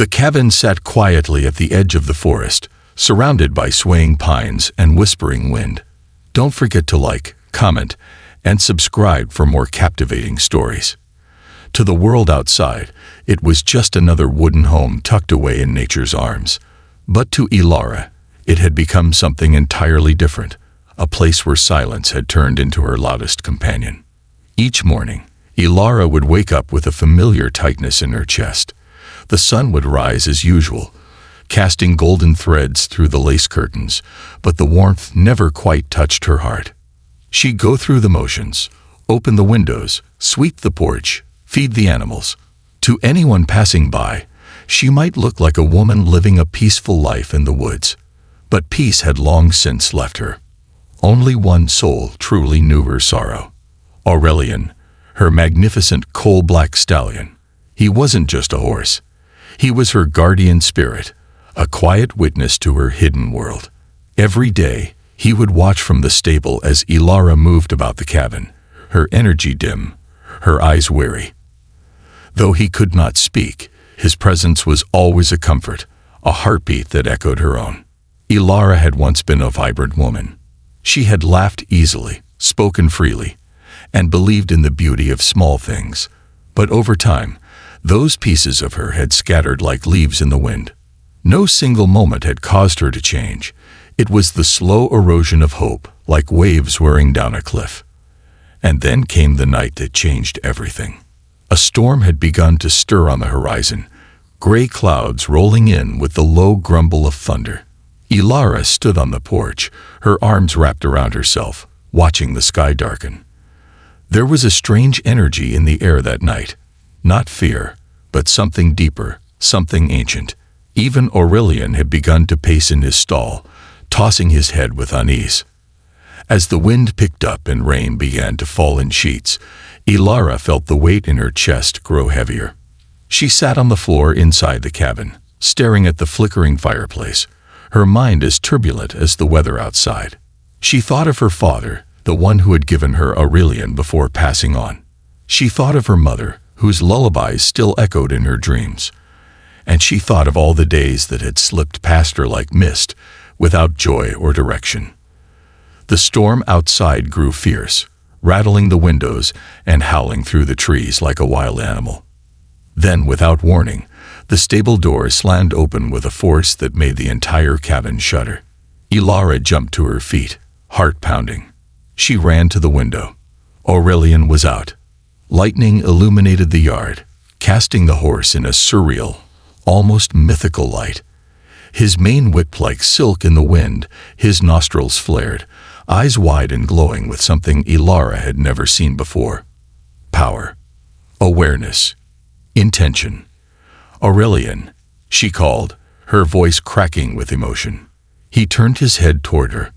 The cabin sat quietly at the edge of the forest, surrounded by swaying pines and whispering wind. Don't forget to like, comment, and subscribe for more captivating stories. To the world outside, it was just another wooden home tucked away in nature's arms. But to Ilara, it had become something entirely different, a place where silence had turned into her loudest companion. Each morning, Ilara would wake up with a familiar tightness in her chest. The sun would rise as usual, casting golden threads through the lace curtains, but the warmth never quite touched her heart. She'd go through the motions, open the windows, sweep the porch, feed the animals. To anyone passing by, she might look like a woman living a peaceful life in the woods. But peace had long since left her. Only one soul truly knew her sorrow. Aurelian, her magnificent coal-black stallion. He wasn't just a horse. He was her guardian spirit, a quiet witness to her hidden world. Every day, he would watch from the stable as Ilara moved about the cabin, her energy dim, her eyes weary. Though he could not speak, his presence was always a comfort, a heartbeat that echoed her own. Ilara had once been a vibrant woman. She had laughed easily, spoken freely, and believed in the beauty of small things. But over time, those pieces of her had scattered like leaves in the wind. No single moment had caused her to change. It was the slow erosion of hope, like waves wearing down a cliff. And then came the night that changed everything. A storm had begun to stir on the horizon, gray clouds rolling in with the low grumble of thunder. Ilara stood on the porch, her arms wrapped around herself, watching the sky darken. There was a strange energy in the air that night. Not fear, but something deeper, something ancient. Even Aurelian had begun to pace in his stall, tossing his head with unease. As the wind picked up and rain began to fall in sheets, Ilara felt the weight in her chest grow heavier. She sat on the floor inside the cabin, staring at the flickering fireplace, her mind as turbulent as the weather outside. She thought of her father, the one who had given her Aurelian before passing on. She thought of her mother, whose lullabies still echoed in her dreams. And she thought of all the days that had slipped past her like mist, without joy or direction. The storm outside grew fierce, rattling the windows and howling through the trees like a wild animal. Then, without warning, the stable door slammed open with a force that made the entire cabin shudder. Ilara jumped to her feet, heart pounding. She ran to the window. Aurelian was out. Lightning illuminated the yard, casting the horse in a surreal, almost mythical light. His mane whipped like silk in the wind, his nostrils flared, eyes wide and glowing with something Ilara had never seen before. Power, awareness, intention. Aurelian, she called, her voice cracking with emotion. He turned his head toward her.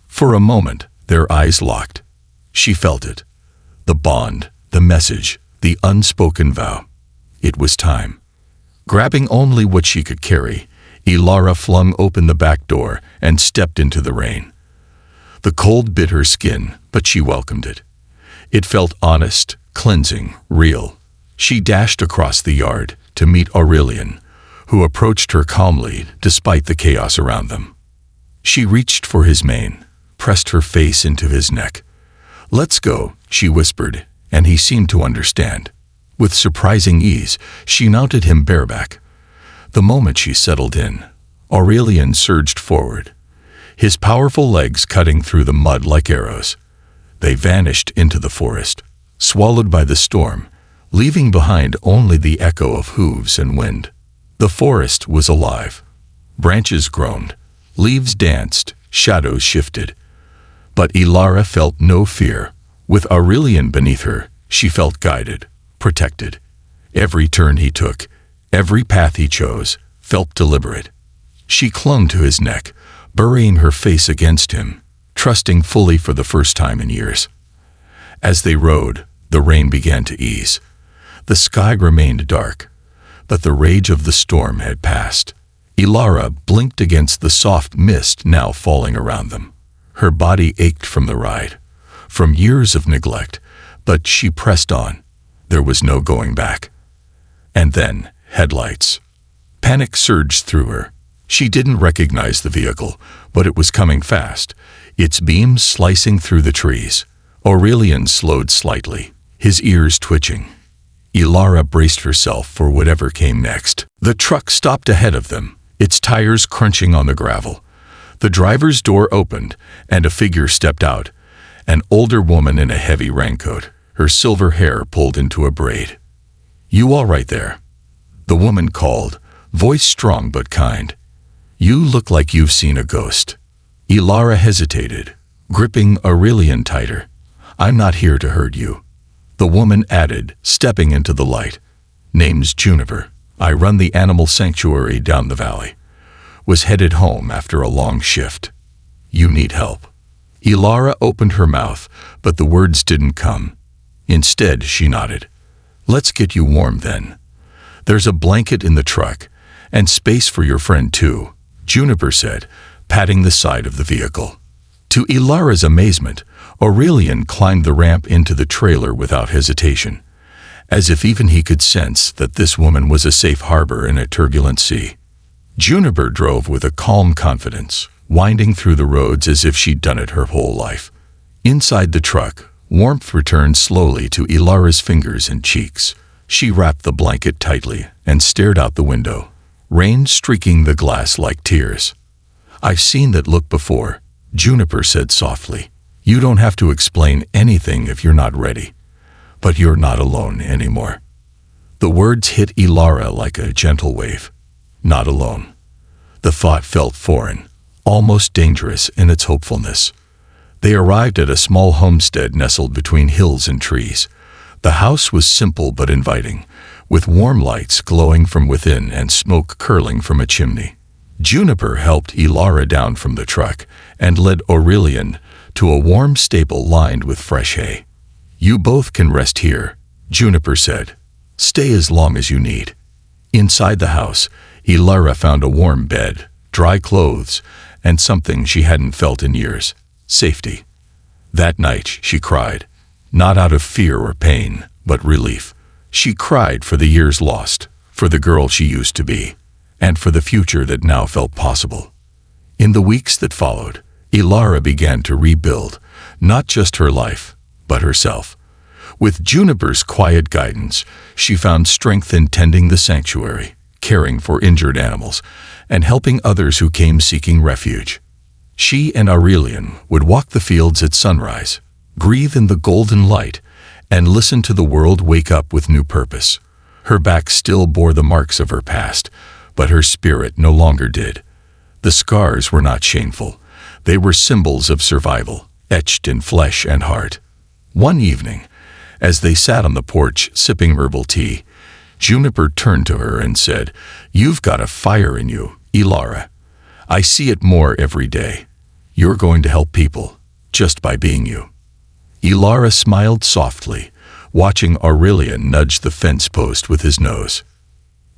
For a moment, their eyes locked. She felt it. The bond, the message, the unspoken vow. It was time. Grabbing only what she could carry, Ilara flung open the back door and stepped into the rain. The cold bit her skin, but she welcomed it. It felt honest, cleansing, real. She dashed across the yard to meet Aurelian, who approached her calmly despite the chaos around them. She reached for his mane, pressed her face into his neck. "Let's go," she whispered, and he seemed to understand. With surprising ease, she mounted him bareback. The moment she settled in, Aurelian surged forward, his powerful legs cutting through the mud like arrows. They vanished into the forest, swallowed by the storm, leaving behind only the echo of hooves and wind. The forest was alive. Branches groaned, leaves danced, shadows shifted. But Ilara felt no fear. With Aurelian beneath her, she felt guided, protected. Every turn he took, every path he chose, felt deliberate. She clung to his neck, burying her face against him, trusting fully for the first time in years. As they rode, the rain began to ease. The sky remained dark, but the rage of the storm had passed. Ilara blinked against the soft mist now falling around them. Her body ached from the ride, from years of neglect, but she pressed on. There was no going back. And then, headlights. Panic surged through her. She didn't recognize the vehicle, but it was coming fast, its beams slicing through the trees. Aurelian slowed slightly, his ears twitching. Ilara braced herself for whatever came next. The truck stopped ahead of them, its tires crunching on the gravel. The driver's door opened, and a figure stepped out, an older woman in a heavy raincoat, her silver hair pulled into a braid. "You all right there?" The woman called, voice strong but kind. "You look like you've seen a ghost." Ilara hesitated, gripping Aurelian tighter. "I'm not here to hurt you," the woman added, stepping into the light. "Name's Juniper. I run the animal sanctuary down the valley. Was headed home after a long shift. You need help." Ilara opened her mouth, but the words didn't come. Instead, she nodded. "Let's get you warm then. There's a blanket in the truck, and space for your friend too," Juniper said, patting the side of the vehicle. To Ilara's amazement, Aurelian climbed the ramp into the trailer without hesitation, as if even he could sense that this woman was a safe harbor in a turbulent sea. Juniper drove with a calm confidence, winding through the roads as if she'd done it her whole life. Inside the truck, warmth returned slowly to Ilara's fingers and cheeks. She wrapped the blanket tightly and stared out the window, rain streaking the glass like tears. "I've seen that look before," Juniper said softly. "You don't have to explain anything if you're not ready. But you're not alone anymore." The words hit Ilara like a gentle wave. Not alone. The thought felt foreign, almost dangerous in its hopefulness. They arrived at a small homestead nestled between hills and trees. The house was simple but inviting, with warm lights glowing from within and smoke curling from a chimney. Juniper helped Ilara down from the truck and led Aurelian to a warm stable lined with fresh hay. "You both can rest here," Juniper said. "Stay as long as you need." Inside the house, Ilara found a warm bed, dry clothes, and something she hadn't felt in years: safety. That night she cried, not out of fear or pain, but relief. She cried for the years lost, for the girl she used to be, and for the future that now felt possible. In the weeks that followed, Ilara began to rebuild, not just her life, but herself. With Juniper's quiet guidance, she found strength in tending the sanctuary, caring for injured animals, and helping others who came seeking refuge. She and Aurelian would walk the fields at sunrise, breathe in the golden light, and listen to the world wake up with new purpose. Her back still bore the marks of her past, but her spirit no longer did. The scars were not shameful. They were symbols of survival, etched in flesh and heart. One evening, as they sat on the porch sipping herbal tea, Juniper turned to her and said, "You've got a fire in you, Ilara. I see it more every day. You're going to help people, just by being you." Ilara smiled softly, watching Aurelian nudge the fence post with his nose.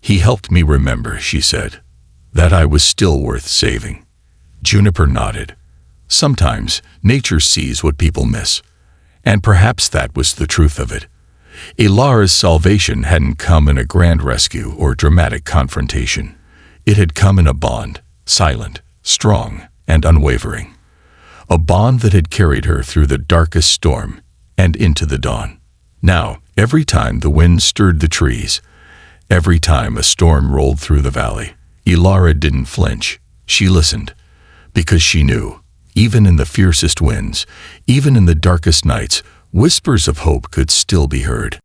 "He helped me remember," she said, "that I was still worth saving." Juniper nodded. Sometimes nature sees what people miss, and perhaps that was the truth of it. Ilara's salvation hadn't come in a grand rescue or dramatic confrontation. It had come in a bond, silent, strong, and unwavering. A bond that had carried her through the darkest storm and into the dawn. Now, every time the wind stirred the trees, every time a storm rolled through the valley, Ilara didn't flinch. She listened, because she knew, even in the fiercest winds, even in the darkest nights, whispers of hope could still be heard.